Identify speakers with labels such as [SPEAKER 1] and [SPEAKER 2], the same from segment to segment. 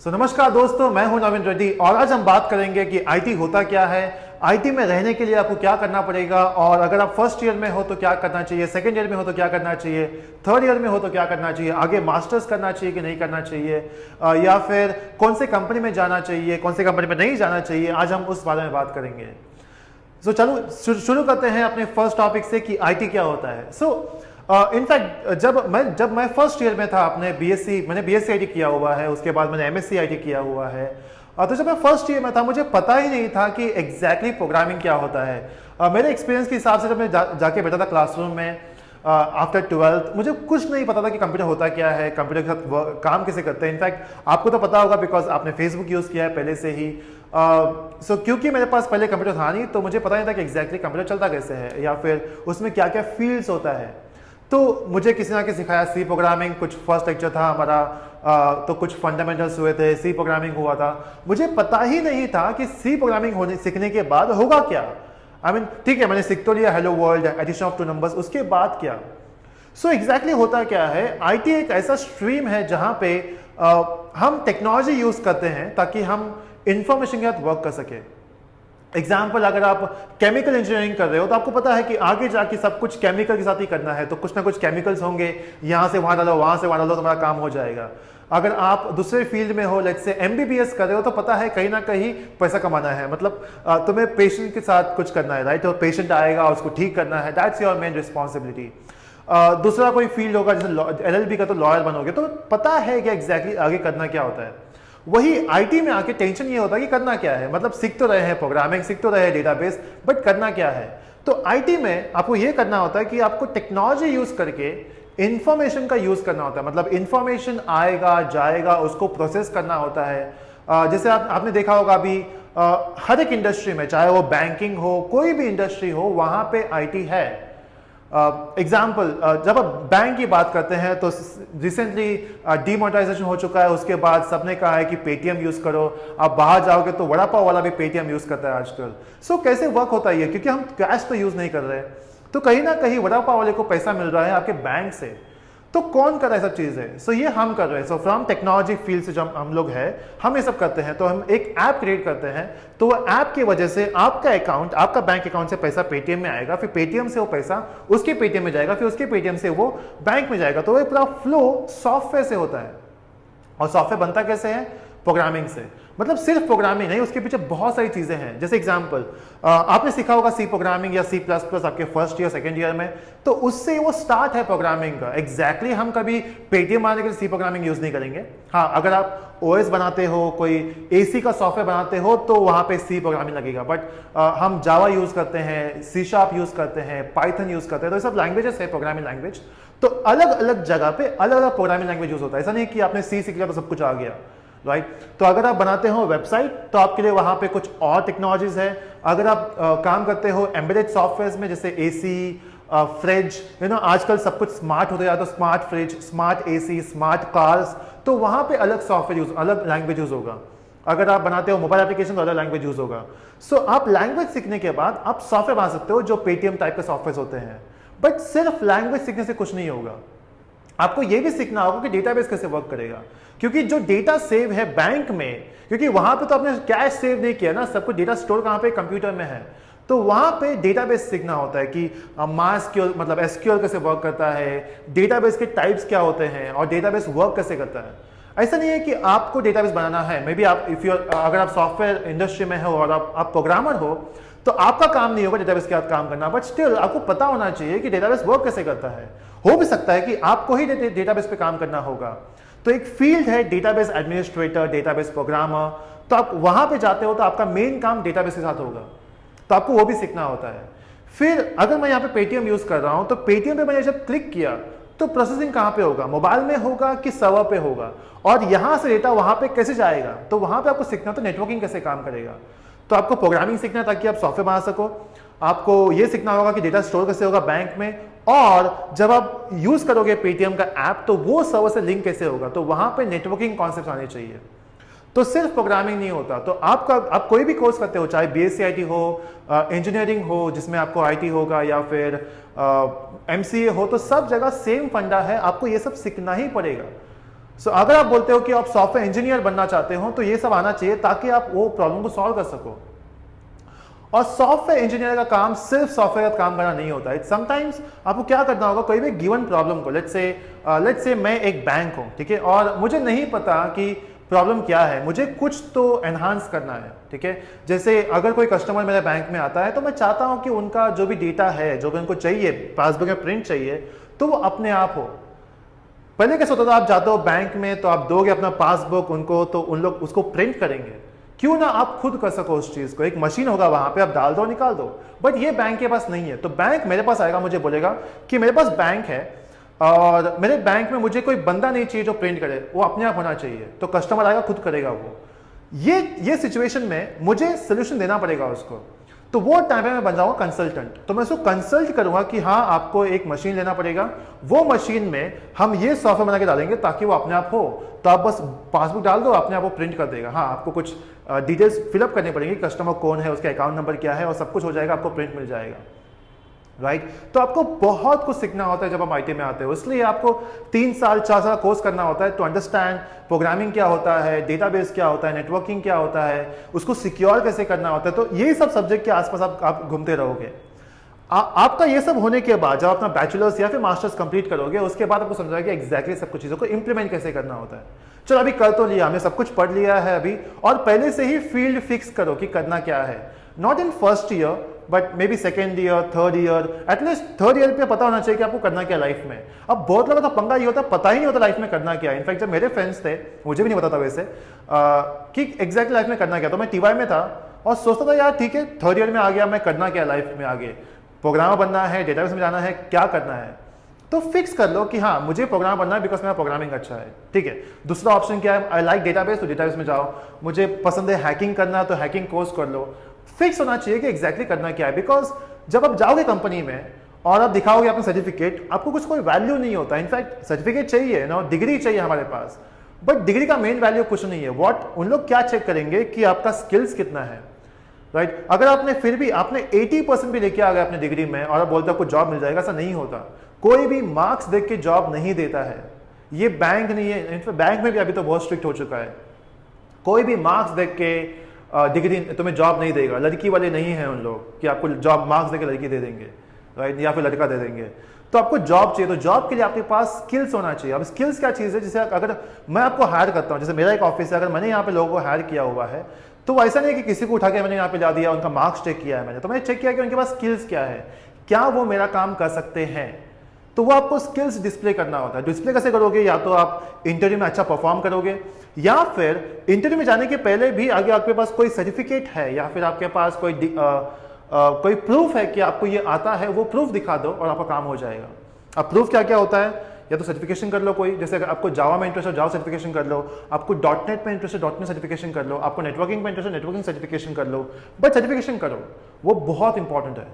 [SPEAKER 1] नमस्कार दोस्तों, मैं हूं नवीन रेड्डी और आज हम बात करेंगे कि आईटी होता क्या है, आईटी में रहने के लिए आपको क्या करना पड़ेगा और अगर आप फर्स्ट ईयर में हो तो क्या करना चाहिए, सेकंड ईयर में हो तो क्या करना चाहिए, थर्ड ईयर में हो तो क्या करना चाहिए, आगे मास्टर्स करना चाहिए कि नहीं करना चाहिए, या फिर कौन से कंपनी में जाना चाहिए, कौन से कंपनी में नहीं जाना चाहिए। आज हम उस बारे में बात करेंगे। चलो शुरू करते हैं अपने फर्स्ट टॉपिक से कि आईटी क्या होता है। इनफैक्ट जब मैं फर्स्ट ईयर में था, मैंने बीएससी आईटी किया हुआ है, उसके बाद मैंने एमएससी आईटी किया हुआ है। तो जब मैं फर्स्ट ईयर में था मुझे पता ही नहीं था कि एग्जैक्टली प्रोग्रामिंग क्या होता है। मेरे एक्सपीरियंस के हिसाब से जब मैं जाके बैठा था क्लासरूम में आफ्टर 12th, मुझे कुछ नहीं पता था कि कंप्यूटर होता क्या है, कंप्यूटर के साथ काम कैसे करते हैं। इनफैक्ट आपको तो पता होगा बिकॉज आपने फेसबुक यूज़ किया है पहले से ही। क्योंकि मेरे पास पहले कंप्यूटर था नहीं तो मुझे पता नहीं था कि एग्जैक्टली कंप्यूटर चलता कैसे है या फिर उसमें क्या क्या फील्ड्स होता है। तो मुझे किसी ना किसी सिखाया सी प्रोग्रामिंग, कुछ फर्स्ट लेक्चर था हमारा, तो कुछ फंडामेंटल्स हुए थे, सी प्रोग्रामिंग हुआ था। मुझे पता ही नहीं था कि सी प्रोग्रामिंग सीखने के बाद होगा क्या। ठीक है, मैंने सीख तो लिया hello world, addition of two numbers, उसके बाद क्या। एग्जैक्टली होता क्या है, आईटी एक ऐसा स्ट्रीम है जहां पे हम टेक्नोलॉजी यूज करते हैं ताकि हम इंफॉर्मेशन के साथ वर्क कर सके। एग्जाम्पल, अगर आप केमिकल इंजीनियरिंग कर रहे हो तो आपको पता है कि आगे जाके सब कुछ केमिकल के साथ ही करना है, तो कुछ ना कुछ केमिकल्स होंगे, यहां से वहां डालो, वहां से वहां डालो, तुम्हारा काम हो जाएगा। अगर आप दूसरे फील्ड में हो, लेट्स से एमबीबीएस कर रहे हो, तो पता है कहीं ना कहीं पैसा कमाना है, मतलब तुम्हें पेशेंट के साथ कुछ करना है, राइट। और पेशेंट आएगा, उसको ठीक करना है, दैट्स योर मेन रिस्पॉन्सिबिलिटी। दूसरा कोई फील्ड होगा जैसे एलएलबी का, तो लॉयर बनोगे, तो पता है कि एग्जैक्टली आगे करना क्या होता है। वही आईटी में आके टेंशन ये होता है कि करना क्या है, मतलब सीख तो रहे हैं प्रोग्रामिंग, सीख तो रहे हैं डेटाबेस, बट करना क्या है। तो आईटी में आपको ये करना होता है कि आपको टेक्नोलॉजी यूज करके इंफॉर्मेशन का यूज करना होता है, मतलब इंफॉर्मेशन आएगा जाएगा उसको प्रोसेस करना होता है। जैसे आपने देखा होगा अभी हर एक इंडस्ट्री में, चाहे वो बैंकिंग हो, कोई भी इंडस्ट्री हो, वहां पे आईटी है। एग्जाम्पल, जब आप बैंक की बात करते हैं तो रिसेंटली डीमोनेटाइजेशन हो चुका है, उसके बाद सबने कहा है कि पेटीएम यूज करो। आप बाहर जाओगे तो वड़ा पाव वाला भी पेटीएम यूज करता है आजकल। कैसे वर्क होता है ये, क्योंकि हम कैश तो यूज नहीं कर रहे, तो कहीं ना कहीं वड़ा पाव वाले को पैसा मिल रहा है आपके बैंक से। तो कौन कर रहा है सब चीजें? ये हम कर रहे हैं। फ्रॉम टेक्नोलॉजी फील्ड से जब हम लोग हैं, हम ये सब करते हैं, तो हम एक ऐप क्रिएट करते हैं, तो वो ऐप की वजह से आपका अकाउंट, आपका बैंक अकाउंट से पैसा पेटीएम में आएगा, फिर पेटीएम से वो पैसा उसके पेटीएम में जाएगा, फिर उसके पेटीएम से वो बैंक में जाएगा। तो वो पूरा फ्लो सॉफ्टवेयर से होता है। और सॉफ्टवेयर बनता कैसे है? प्रोग्रामिंग से। मतलब सिर्फ प्रोग्रामिंग नहीं, उसके पीछे बहुत सारी चीजें हैं। जैसे एग्जांपल, आपने सीखा होगा सी प्रोग्रामिंग या सी प्लस प्लस आपके फर्स्ट ईयर सेकंड ईयर में, तो उससे वो स्टार्ट है प्रोग्रामिंग का। एग्जैक्टली हम कभी पेटीएम बनाने के लिए सी प्रोग्रामिंग यूज नहीं करेंगे। हाँ, अगर आप ओएस बनाते हो, कोई एसी का सॉफ्टवेयर बनाते हो, तो वहां पे सी प्रोग्रामिंग लगेगा। बट हम जावा यूज करते हैं, सी शार्प यूज करते हैं, पाइथन यूज करते हैं, तो ये सब लैंग्वेजेस है, प्रोग्रामिंग लैंग्वेज। तो अलग अलग जगह पे अलग अलग प्रोग्रामिंग लैंग्वेज यूज होता है। ऐसा नहीं कि आपने सी सीख लिया तो सब कुछ आ गया, राइट। तो अगर आप बनाते हो वेबसाइट, तो आपके लिए वहां पे कुछ और टेक्नोलॉजीज है। अगर आप काम करते हो एम्बेडेड सॉफ्टवेयर में, जैसे एसी, फ्रिज, आजकल सब कुछ स्मार्ट होते जाता है, तो smart fridge, smart AC, smart cars, तो वहां पे अलग सॉफ्टवेयर यूज, अलग लैंग्वेज यूज होगा। अगर आप बनाते हो मोबाइल एप्लीकेशन, तो अलग लैंग्वेज यूज होगा। आप लैंग्वेज सीखने के बाद आप सॉफ्टवेयर बना सकते हो, जो पेटीएम टाइप के सॉफ्टवेयर होते हैं। बट सिर्फ लैंग्वेज सीखने से कुछ नहीं होगा, आपको यह भी सीखना होगा कि डेटाबेस कैसे वर्क करेगा। क्योंकि जो डेटा सेव है बैंक में, क्योंकि वहां पे तो आपने कैश सेव नहीं किया ना, सब कुछ डेटा स्टोर कहां पे? कंप्यूटर में है। तो वहां पे डेटाबेस सीखना होता है कि माइस्क्यूएल, मतलब एसक्यूएल कैसे वर्क करता है, डेटाबेस के टाइप्स क्या होते हैं और डेटाबेस वर्क कैसे करता है। ऐसा नहीं है कि आपको डेटाबेस बनाना है। मे बी आप अगर आप सॉफ्टवेयर इंडस्ट्री में हो और आप प्रोग्रामर हो, तो आपका काम नहीं होगा डेटाबेस के साथ काम करना, बट स्टिल आपको पता होना चाहिए कि डेटाबेस वर्क कैसे करता है। हो भी सकता है कि आपको ही डेटाबेस पे काम करना होगा। तो एक फील्ड है डेटाबेस एडमिनिस्ट्रेटर, डेटाबेस प्रोग्रामर। तो आप वहां पे जाते हो तो आपका मेन काम डेटाबेस के साथ होगा, तो आपको वो भी सीखना होता है। फिर अगर मैं यहाँ पे पेटीएम यूज कर रहा हूं, तो पेटीएम पे मैंने जब क्लिक किया तो प्रोसेसिंग कहां पे होगा? मोबाइल में होगा कि सर्वर पे होगा? और यहां से डेटा वहां पे कैसे जाएगा? तो वहां पे आपको सीखना, तो नेटवर्किंग कैसे काम करेगा। तो आपको प्रोग्रामिंग सीखना है ताकि आप सॉफ्टवेयर बना सको। आपको यह सीखना होगा कि डेटा स्टोर कैसे होगा बैंक में, और जब आप यूज करोगे पेटीएम का ऐप, तो वो सर्वर से लिंक कैसे होगा। तो वहां पे नेटवर्किंग कॉन्सेप्ट आने चाहिए। तो सिर्फ प्रोग्रामिंग नहीं होता। तो आप कोई भी कोर्स करते हो, चाहे बीएससी आईटी हो, इंजीनियरिंग हो जिसमें आपको आईटी होगा, या फिर एमसीए हो, तो सब जगह सेम फंडा है, आपको ये सब सीखना ही पड़ेगा। अगर आप बोलते हो कि आप सॉफ्टवेयर इंजीनियर बनना चाहते हो तो ये सब आना चाहिए ताकि आप वो प्रॉब्लम को सॉल्व कर सको। और सॉफ्टवेयर इंजीनियर का काम सिर्फ सॉफ्टवेयर का काम करना नहीं होता है। समटाइम्स आपको क्या करना होगा, कोई भी गिवन प्रॉब्लम को, लेट्स से मैं एक बैंक हूं, ठीक है, और मुझे नहीं पता कि प्रॉब्लम क्या है, मुझे कुछ तो एनहांस करना है, ठीक है। जैसे अगर कोई कस्टमर मेरे बैंक में आता है तो मैं चाहता हूं कि उनका जो भी डेटा है, जो भी उनको चाहिए, पासबुक में प्रिंट चाहिए, तो वो अपने आप हो। पहले कैसे होता था, आप जाते हो बैंक में तो आप दोगे अपना पासबुक उनको, तो उन लोग उसको प्रिंट करेंगे। क्यों ना आप खुद कर सको उस चीज को, एक मशीन होगा वहां पे, आप डाल दो निकाल दो। बट ये बैंक के पास नहीं है, तो बैंक मेरे पास आएगा, मुझे बोलेगा कि मेरे पास बैंक है और मेरे बैंक में मुझे कोई बंदा नहीं चाहिए जो प्रिंट करे, वो अपने आप होना चाहिए। तो कस्टमर आएगा, खुद करेगा वो। ये सिचुएशन में मुझे सोल्यूशन देना पड़ेगा उसको। तो वो टाइम पे मैं बन जाऊंगा कंसल्टेंट। तो मैं उसको कंसल्ट करूंगा कि हाँ आपको एक मशीन लेना पड़ेगा, वो मशीन में हम ये सॉफ्टवेयर बना के डालेंगे ताकि वो अपने आप हो। तो आप बस पासबुक डाल दो, अपने आप वो प्रिंट कर देगा। हाँ, आपको कुछ डिटेल्स फिलअप करनी पड़ेंगी, कस्टमर कौन है, उसका अकाउंट नंबर क्या है, और सब कुछ हो जाएगा, आपको प्रिंट मिल जाएगा। राइट तो आपको बहुत कुछ सीखना होता है जब आप आईटी में आते हो, इसलिए आपको 3 साल 4 साल कोर्स करना होता है टू अंडरस्टैंड प्रोग्रामिंग क्या होता है, डेटाबेस क्या होता है, नेटवर्किंग क्या होता है, उसको सिक्योर कैसे करना होता है। तो यही सब सब्जेक्ट के आसपास आप घूमते रहोगे। आपका ये सब होने के बाद जब अपना बैचलर्स या फिर मास्टर्स कंप्लीट करोगे, उसके बाद आपको समझ आएगा एग्जैक्टली सब कुछ चीज़ों को इंप्लीमेंट कैसे करना होता है। चलो अभी कर तो लिया, हमने सब कुछ पढ़ लिया है अभी, और पहले से ही फील्ड फिक्स करो कि करना क्या है। Not in first year but may be second year, third year, at least third year पे पता होना चाहिए कि आपको करना क्या लाइफ में। अब बहुत लोगों का पंगा ये होता है, पता ही नहीं होता लाइफ में करना क्या है। इनफैक्ट जब मेरे फ्रेंड्स थे, मुझे भी नहीं पता था वैसे कि एग्जैक्ट लाइफ में करना क्या। तो मैं टीवाई में था और सोचता था यार ठीक है, थर्ड ईयर में आ गया, मैं करना क्या लाइफ में आगे, प्रोग्रामर बनना है, डेटाबेस में जाना है, क्या करना है। तो फिक्स कर लो कि हाँ मुझे प्रोग्रामर बनना है बिकॉज मेरा प्रोग्रामिंग अच्छा है, ठीक है। दूसरा ऑप्शन क्या है, आई लाइक डेटाबेस, तो डेटाबेस में जाओ। मुझे पसंद है हैकिंग करना, तो हैकिंग कोर्स कर लो। फिक्स होना चाहिए कि एग्जैक्टली करना क्या है, बिकॉज जब आप जाओगे कंपनी में और आप दिखाओगे अपना सर्टिफिकेट, आपको कुछ कोई वैल्यू नहीं होता। इनफैक्ट सर्टिफिकेट चाहिए ना, डिग्री चाहिए हमारे पास, बट डिग्री का मेन वैल्यू कुछ नहीं है। व्हाट उन लोग क्या चेक करेंगे कि आपका स्किल्स कितना है, राइट। अगर आपने फिर भी आपने 80% भी लेके आ गए अपनी डिग्री में और आप बोलते आपको जॉब मिल जाएगा, ऐसा नहीं होता। कोई भी मार्क्स देख के जॉब नहीं देता है, ये बैंक नहीं है। इनफैक्ट बैंक में भी अभी तो बहुत स्ट्रिक्ट हो चुका है, कोई भी मार्क्स देख के डिग्री तुम्हें जॉब नहीं देगा। लड़की वाले नहीं है उन लोग कि आपको जॉब मार्क्स देके लड़की दे देंगे, राइट, या फिर लड़का दे देंगे। तो आपको जॉब चाहिए, तो जॉब के लिए आपके पास स्किल्स होना चाहिए। अब स्किल्स क्या चीज़ है, जैसे अगर मैं आपको हायर करता हूँ, जैसे मेरा एक ऑफिस है, अगर मैंने यहाँ पे लोगों को हायर किया हुआ है, तो ऐसा नहीं है कि किसी को उठा के मैंने यहाँ पे ला दिया, उनका मार्क्स चेक किया है मैंने, तो मैंने चेक किया कि उनके पास स्किल्स क्या है, क्या वो मेरा काम कर सकते हैं। तो वो आपको स्किल्स डिस्प्ले करना होता है। डिस्प्ले कैसे करोगे, या तो आप इंटरव्यू में अच्छा परफॉर्म करोगे, या फिर इंटरव्यू में जाने के पहले भी आगे आपके पास कोई सर्टिफिकेट है या फिर आपके पास कोई प्रूफ है कि आपको ये आता है, वो प्रूफ दिखा दो और आपका काम हो जाएगा। अब प्रूफ क्या क्या होता है, या तो सर्टिफिकेशन कर लो कोई, जैसे अगर आपको जावा में इंटरेस्ट हो जावा सर्टिफिकेशन कर लो, आपको डॉटनेट में इंटरेस्ट है डॉटनेट सर्टिफिकेशन कर लो, आपको नेटवर्किंग में इंटरेस्ट है नेटवर्किंग सर्टिफिकेशन कर लो, बट सर्टिफिकेशन करो, वो बहुत इंपॉर्टेंट है।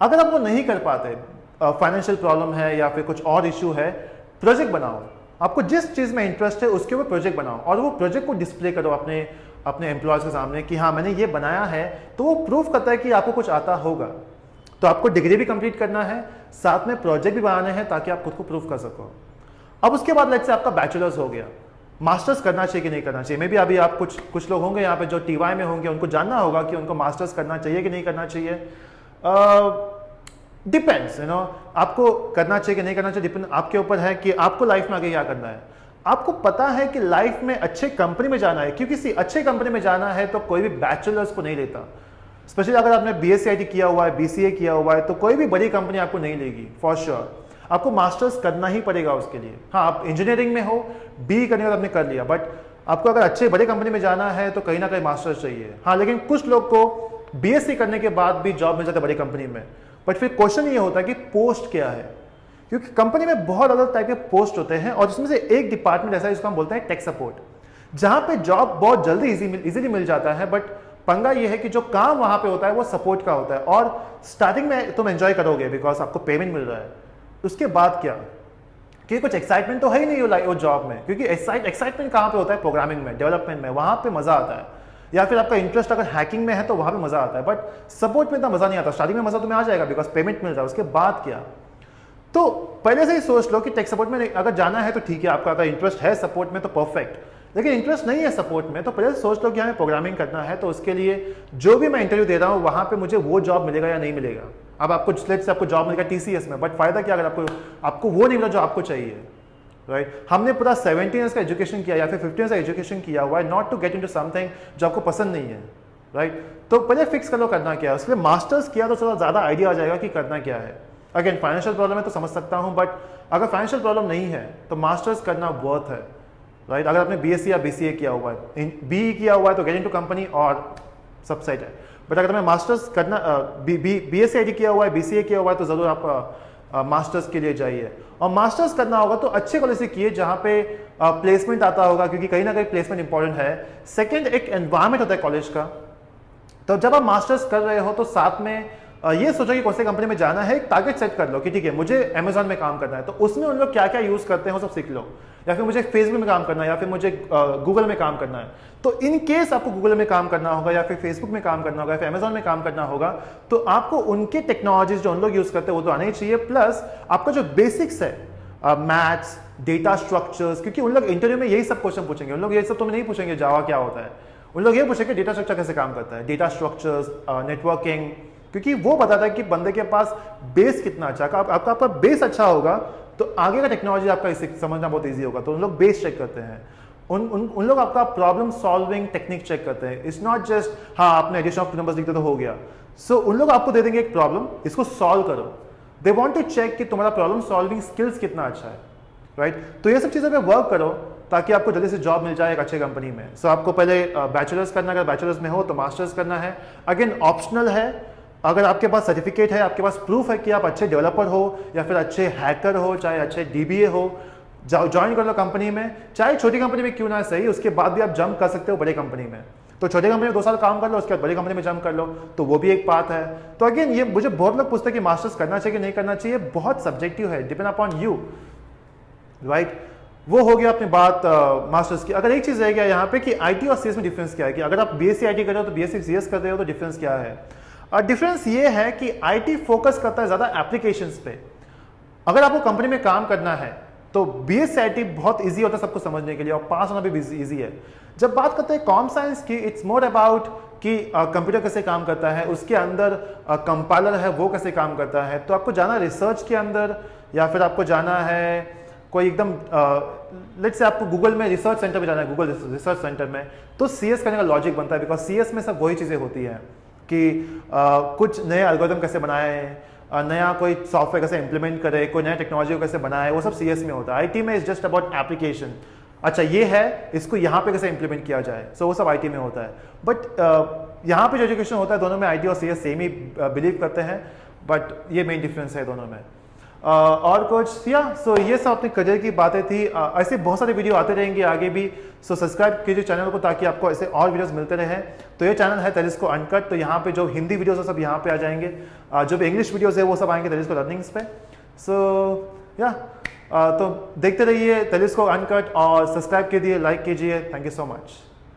[SPEAKER 1] अगर आप वो नहीं कर पाते, फाइनेंशियल प्रॉब्लम है या फिर कुछ और इशू है, प्रोजेक्ट बनाओ। आपको जिस चीज़ में इंटरेस्ट है उसके ऊपर प्रोजेक्ट बनाओ और वो प्रोजेक्ट को डिस्प्ले करो अपने एम्प्लॉयज़ के सामने कि हाँ मैंने ये बनाया है, तो वो प्रूफ करता है कि आपको कुछ आता होगा। तो आपको डिग्री भी कंप्लीट करना है, साथ में प्रोजेक्ट भी बनाने हैं ताकि आप खुद को प्रूफ कर सको। अब उसके बाद लेट्स से आपका बैचलर्स हो गया, मास्टर्स करना चाहिए कि नहीं करना चाहिए। मे बी अभी आप कुछ लोग होंगे यहाँ पे जो टीवाई में होंगे, उनको जानना होगा कि उनको मास्टर्स करना चाहिए कि नहीं करना चाहिए। डिपेंड्स, आपको करना चाहिए कि नहीं करना चाहिए, डिपेंड आपके ऊपर है कि आपको लाइफ में आगे क्या करना है। आपको पता है कि लाइफ में अच्छे कंपनी में जाना है, क्योंकि किसी अच्छे कंपनी में जाना है तो कोई भी बैचलर्स को नहीं लेता। स्पेशली अगर आपने बीएससी आईटी किया हुआ है, बीसीए किया हुआ है, तो कोई भी बड़ी कंपनी आपको नहीं लेगी फॉर श्योर। आपको मास्टर्स करना ही पड़ेगा उसके लिए। हाँ, आप इंजीनियरिंग में हो, बी करने का आपने कर लिया, बट आपको अगर अच्छे बड़े कंपनी में जाना है तो कहीं ना कहीं मास्टर्स चाहिए। हाँ, लेकिन कुछ लोग को बीएससी करने के बाद भी जॉब मिल जाता है बड़ी कंपनी में, बट फिर क्वेश्चन ये होता है कि पोस्ट क्या है, क्योंकि कंपनी में बहुत अलग टाइप के पोस्ट होते हैं और जिसमें से एक डिपार्टमेंट ऐसा है जिसको हम बोलते हैं टेक सपोर्ट, जहां पे जॉब बहुत जल्दी इजीली मिल जाता है। बट पंगा ये है कि जो काम वहां पे होता है वो सपोर्ट का होता है, और स्टार्टिंग में तुम एंजॉय करोगे बिकॉज आपको पेमेंट मिल रहा है। उसके बाद क्या, कि कुछ एक्साइटमेंट तो है ही नहीं वो जॉब में, क्योंकि एक्साइटमेंट कहाँ पे होता है, प्रोग्रामिंग में, डेवलपमेंट में, वहां पे मजा आता है। या फिर आपका इंटरेस्ट अगर हैकिंग में है तो वहां पे मजा आता है, बट सपोर्ट में इतना मजा नहीं आता। स्टार्टिंग में मजा तुम्हें आ जाएगा बिकॉज पेमेंट मिल रहा है, उसके बाद क्या। तो पहले से ही सोच लो कि टेक सपोर्ट में अगर जाना है तो ठीक है, आपका अगर इंटरेस्ट है सपोर्ट में तो परफेक्ट, लेकिन इंटरेस्ट नहीं है सपोर्ट में तो पहले से सोच लो कि हमें प्रोग्रामिंग करना है, तो उसके लिए जो भी मैं इंटरव्यू दे रहा हूँ वहाँ पे मुझे वो जॉब मिलेगा या नहीं मिलेगा। अब आपको लेट्स से आपको जॉब मिलेगा टीसीएस में, बट फायदा क्या अगर आपको वो नहीं मिला जो आपको चाहिए, राइट। हमने पूरा 17 ईयर्स का एजुकेशन किया या फिर 15 ईयर्स का एजुकेशन किया हुआ है not to get into something जो आपको पसंद नहीं है, राइट। तो पहले फिक्स कर लो करना क्या है, उसके लिए मास्टर्स किया तो थोड़ा ज़्यादा आइडिया आ जाएगा कि करना क्या है। अगेन फाइनेंशियल प्रॉब्लम है तो समझ सकता हूँ, बट अगर फाइनेंशियल प्रॉब्लम नहीं है तो मास्टर्स करना वर्थ है, राइट। अगर आपने बीएससी या बीसीए किया हुआ है, बीई किया हुआ है तो गेट इनटू कंपनी और सब सेट है, बट अगर हमें मास्टर्स करना बीएससी आईटी किया हुआ है, बीसीए किया हुआ है तो ज़रूर आप मास्टर्स के लिए जाइए। और मास्टर्स करना होगा तो अच्छे कॉलेज से किए जहाँ पे प्लेसमेंट आता होगा, क्योंकि कहीं ना कहीं प्लेसमेंट इंपॉर्टेंट है। सेकेंड, एक एनवायरमेंट होता है कॉलेज का, तो जब आप मास्टर्स कर रहे हो तो साथ में ये सोचो कि कौन सी कंपनी में जाना है, एक टारगेट सेट कर लो कि ठीक है मुझे अमेजॉन में काम करना है, तो उसमें उन लोग क्या क्या यूज़ करते हैं वो सब सीख लो, या फिर मुझे फेसबुक में काम करना है, या फिर मुझे गूगल में काम करना है। तो इन केस आपको गूगल में काम करना होगा या फिर फेसबुक में काम करना होगा या फिर अमेजॉन में काम करना होगा, तो आपको उनके टेक्नोलॉजीज जो उन लोग यूज़ करते हैं वो तो आना ही चाहिए, प्लस आपका जो बेसिक्स है मैथ्स, डेटा स्ट्रक्चर्स, क्योंकि उन लोग इंटरव्यू में यही सब क्वेश्चन पूछेंगे। उन लोग ये सब तुम्हें नहीं पूछेंगे जावा क्या होता है, उन लोग ये पूछेंगे डेटा स्ट्रक्चर कैसे काम करता है, डेटा स्ट्रक्चर्स, नेटवर्किंग, क्योंकि वो बताता है कि बंदे के पास बेस कितना अच्छा है। आपका बेस अच्छा होगा तो आगे का टेक्नोलॉजी आपका इसे समझना बहुत ईजी होगा। तो उन लोग बेस चेक करते हैं, उन लोग आपका प्रॉब्लम सॉल्विंग टेक्निक चेक करते हैं। इट्स नॉट जस्ट हाँ आपने एडिशन ऑफ टू नंबर्स लिखते तो हो गया। सो उन लोग आपको दे देंगे एक प्रॉब्लम, इसको सॉल्व करो। दे वांट टू चेक कि तुम्हारा प्रॉब्लम सॉल्विंग स्किल्स कितना अच्छा है, राइट। तो ये सब चीज़ों पे वर्क करो ताकि आपको जल्दी से जॉब मिल जाए एक अच्छे कंपनी में। सो आपको पहले बैचलर्स करना, अगर बैचलर्स में हो तो मास्टर्स करना है। अगेन ऑप्शनल है, अगर आपके पास सर्टिफिकेट है, आपके पास प्रूफ है कि आप अच्छे डेवलपर हो या फिर अच्छे हैकर हो, चाहे अच्छे डीबीए हो, ज्वाइन कर लो कंपनी में, चाहे छोटी कंपनी में क्यों ना सही, उसके बाद भी आप जंप कर सकते हो बड़ी कंपनी में। तो छोटी कंपनी में 2 साल काम कर लो, उसके बाद बड़ी कंपनी में जंप कर लो, तो वो भी एक बात है। तो अगेन ये मुझे बहुत लोग पूछते हैं कि मास्टर्स करना चाहिए कि नहीं करना चाहिए, बहुत सब्जेक्टिव है, डिपेंड अपॉन यू, राइट। वो हो गया अपनी बात मास्टर्स की। अगर एक चीज़ रह गया यहाँ पे कि आईटी और सीएस में डिफरेंस क्या है, कि अगर आप बीएससी आईटी कर रहे हो तो बीएससी सीएस कर रहे हो तो डिफरेंस क्या है। डिफरेंस ये है कि आईटी फोकस करता है ज़्यादा एप्लीकेशंस पे। अगर आपको कंपनी में काम करना है तो बीएससी आईटी बहुत इजी होता है सबको समझने के लिए, और पास होना भी इजी है। जब बात करते हैं कॉम साइंस की, इट्स मोर अबाउट कि कंप्यूटर कैसे काम करता है, उसके अंदर कंपाइलर है वो कैसे काम करता है। तो आपको जाना रिसर्च के अंदर, या फिर आपको जाना है कोई एकदम लेट्स से आपको गूगल में रिसर्च सेंटर में जाना है, गूगल रिसर्च सेंटर में, तो सीएस करने का लॉजिक बनता है, बिकॉज सीएस में सब वही चीज़ें होती हैं कि कुछ नए एल्गोरिथम कैसे बनाए, नया कोई सॉफ्टवेयर कैसे इंप्लीमेंट करे, कोई नया टेक्नोलॉजी को कैसे बनाए, वो सब सीएस में होता है। आईटी में इज जस्ट अबाउट एप्लीकेशन, अच्छा ये है इसको यहाँ पे कैसे इंप्लीमेंट किया जाए, सो वो सब आईटी में होता है। बट यहाँ पे जो एजुकेशन होता है दोनों में आईटी और सीएस सेम ही बिलीव करते हैं, बट ये मेन डिफरेंस है दोनों में। और कुछ या सो ये सब अपने करियर की बातें थी। ऐसे बहुत सारे वीडियो आते रहेंगे आगे भी, सो सब्सक्राइब कीजिए चैनल को ताकि आपको ऐसे और वीडियोस मिलते रहें। तो ये चैनल है तेलिस्को अनकट, तो यहाँ पे जो हिंदी वीडियोस है सब यहाँ पे आ जाएंगे, जो भी इंग्लिश वीडियोस है वो सब आएंगे तेलिस्को लर्निंग्स पे। सो या तो देखते रहिए तेलिस्को अनकट और सब्सक्राइब कीजिए, लाइक कीजिए। Thank you so much.